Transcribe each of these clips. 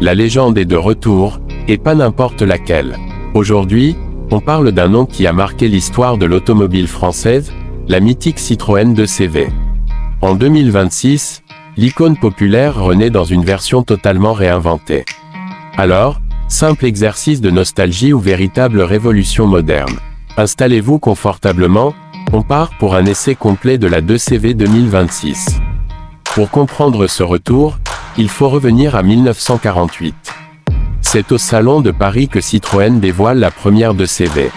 La légende est de retour, et pas n'importe laquelle. Aujourd'hui, on parle d'un nom qui a marqué l'histoire de l'automobile française, la mythique Citroën 2CV. En 2026, l'icône populaire renaît dans une version totalement réinventée. Alors, simple exercice de nostalgie ou véritable révolution moderne? Installez-vous confortablement, on part pour un essai complet de la 2CV 2026. Pour comprendre ce retour, il faut revenir à 1948. C'est au Salon de Paris que Citroën dévoile la première 2CV.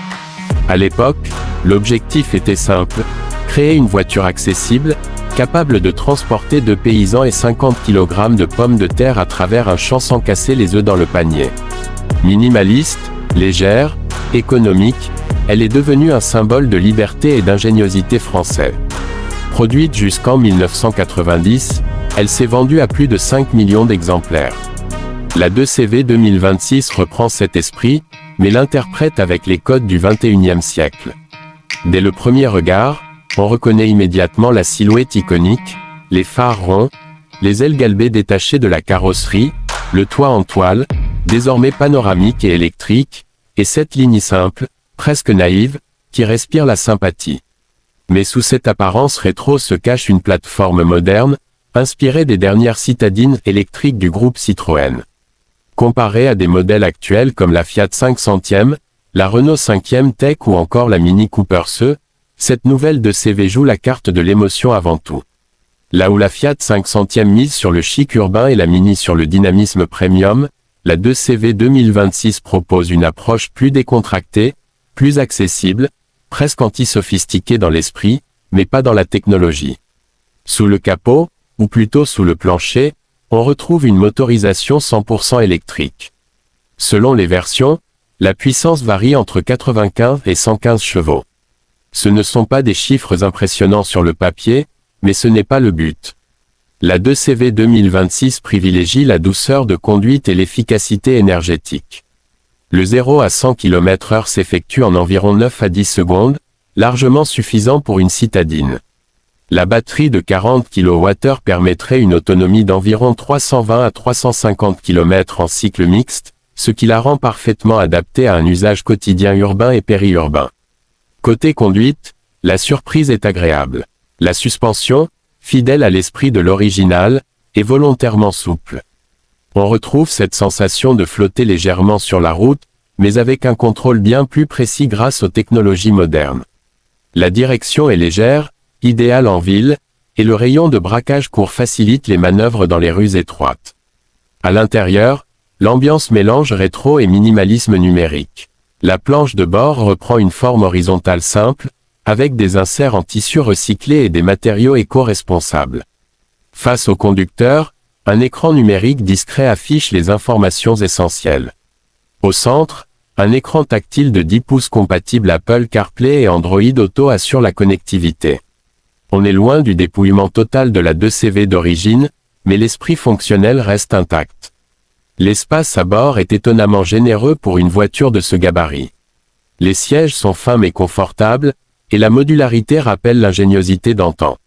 À l'époque, l'objectif était simple, créer une voiture accessible, capable de transporter 2 paysans et 50 kg de pommes de terre à travers un champ sans casser les œufs dans le panier. Minimaliste, légère, économique, elle est devenue un symbole de liberté et d'ingéniosité français. Produite jusqu'en 1990, elle s'est vendue à plus de 5 millions d'exemplaires. La 2CV 2026 reprend cet esprit, mais l'interprète avec les codes du XXIe siècle. Dès le premier regard, on reconnaît immédiatement la silhouette iconique, les phares ronds, les ailes galbées détachées de la carrosserie, le toit en toile, désormais panoramique et électrique, et cette ligne simple, presque naïve, qui respire la sympathie. Mais sous cette apparence rétro se cache une plateforme moderne, inspirée des dernières citadines électriques du groupe Citroën. Comparée à des modèles actuels comme la Fiat 500e, la Renault 5e Tech ou encore la Mini Cooper SE, cette nouvelle 2CV joue la carte de l'émotion avant tout. Là où la Fiat 500e mise sur le chic urbain et la Mini sur le dynamisme premium, la 2CV 2026 propose une approche plus décontractée, plus accessible, presque anti-sophistiquée dans l'esprit, mais pas dans la technologie. Sous le capot, ou plutôt sous le plancher, on retrouve une motorisation 100% électrique. Selon les versions, la puissance varie entre 95 et 115 chevaux. Ce ne sont pas des chiffres impressionnants sur le papier, mais ce n'est pas le but. La 2CV 2026 privilégie la douceur de conduite et l'efficacité énergétique. Le 0 à 100 km/h s'effectue en environ 9 à 10 secondes, largement suffisant pour une citadine. La batterie de 40 kWh permettrait une autonomie d'environ 320 à 350 km en cycle mixte, ce qui la rend parfaitement adaptée à un usage quotidien urbain et périurbain. Côté conduite, la surprise est agréable. La suspension, fidèle à l'esprit de l'original, est volontairement souple. On retrouve cette sensation de flotter légèrement sur la route, mais avec un contrôle bien plus précis grâce aux technologies modernes. La direction est légère, idéale en ville, et le rayon de braquage court facilite les manœuvres dans les rues étroites. À l'intérieur, l'ambiance mélange rétro et minimalisme numérique. La planche de bord reprend une forme horizontale simple, avec des inserts en tissu recyclé et des matériaux éco-responsables. Face au conducteur, un écran numérique discret affiche les informations essentielles. Au centre, un écran tactile de 10 pouces compatible Apple CarPlay et Android Auto assure la connectivité. On est loin du dépouillement total de la 2CV d'origine, mais l'esprit fonctionnel reste intact. L'espace à bord est étonnamment généreux pour une voiture de ce gabarit. Les sièges sont fins mais confortables, et la modularité rappelle l'ingéniosité d'antan.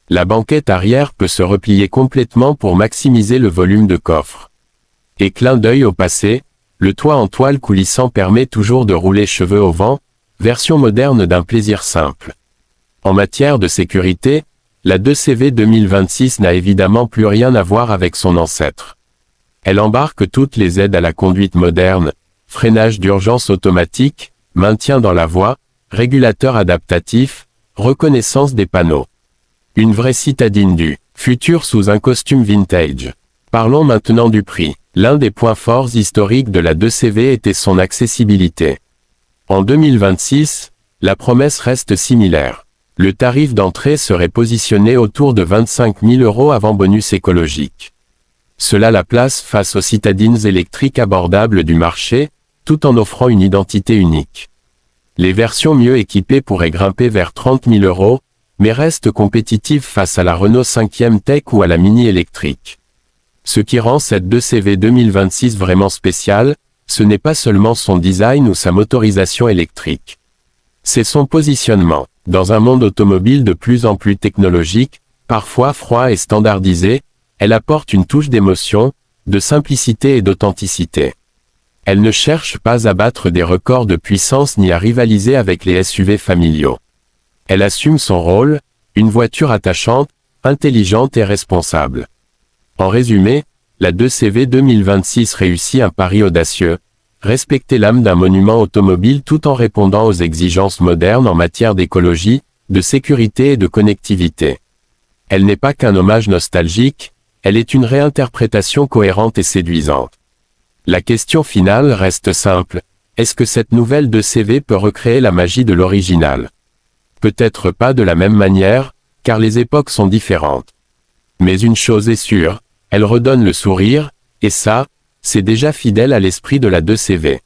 La banquette arrière peut se replier complètement pour maximiser le volume de coffre. Et clin d'œil au passé, le toit en toile coulissant permet toujours de rouler cheveux au vent, version moderne d'un plaisir simple. En matière de sécurité, la 2CV 2026 n'a évidemment plus rien à voir avec son ancêtre. Elle embarque toutes les aides à la conduite moderne, freinage d'urgence automatique, maintien dans la voie, régulateur adaptatif, reconnaissance des panneaux. Une vraie citadine du futur sous un costume vintage. Parlons maintenant du prix. L'un des points forts historiques de la 2CV était son accessibilité. En 2026, la promesse reste similaire. Le tarif d'entrée serait positionné autour de 25 000 € avant bonus écologique. Cela la place face aux citadines électriques abordables du marché, tout en offrant une identité unique. Les versions mieux équipées pourraient grimper vers 30 000 €, mais restent compétitives face à la Renault 5e Tech ou à la Mini électrique. Ce qui rend cette 2CV 2026 vraiment spéciale, ce n'est pas seulement son design ou sa motorisation électrique. C'est son positionnement. Dans un monde automobile de plus en plus technologique, parfois froid et standardisé, elle apporte une touche d'émotion, de simplicité et d'authenticité. Elle ne cherche pas à battre des records de puissance ni à rivaliser avec les SUV familiaux. Elle assume son rôle, une voiture attachante, intelligente et responsable. En résumé, la 2CV 2026 réussit un pari audacieux, respecter l'âme d'un monument automobile tout en répondant aux exigences modernes en matière d'écologie, de sécurité et de connectivité. Elle n'est pas qu'un hommage nostalgique, elle est une réinterprétation cohérente et séduisante. La question finale reste simple, est-ce que cette nouvelle 2CV peut recréer la magie de l'original? Peut-être pas de la même manière, car les époques sont différentes. Mais une chose est sûre, elle redonne le sourire, et ça, c'est déjà fidèle à l'esprit de la 2CV.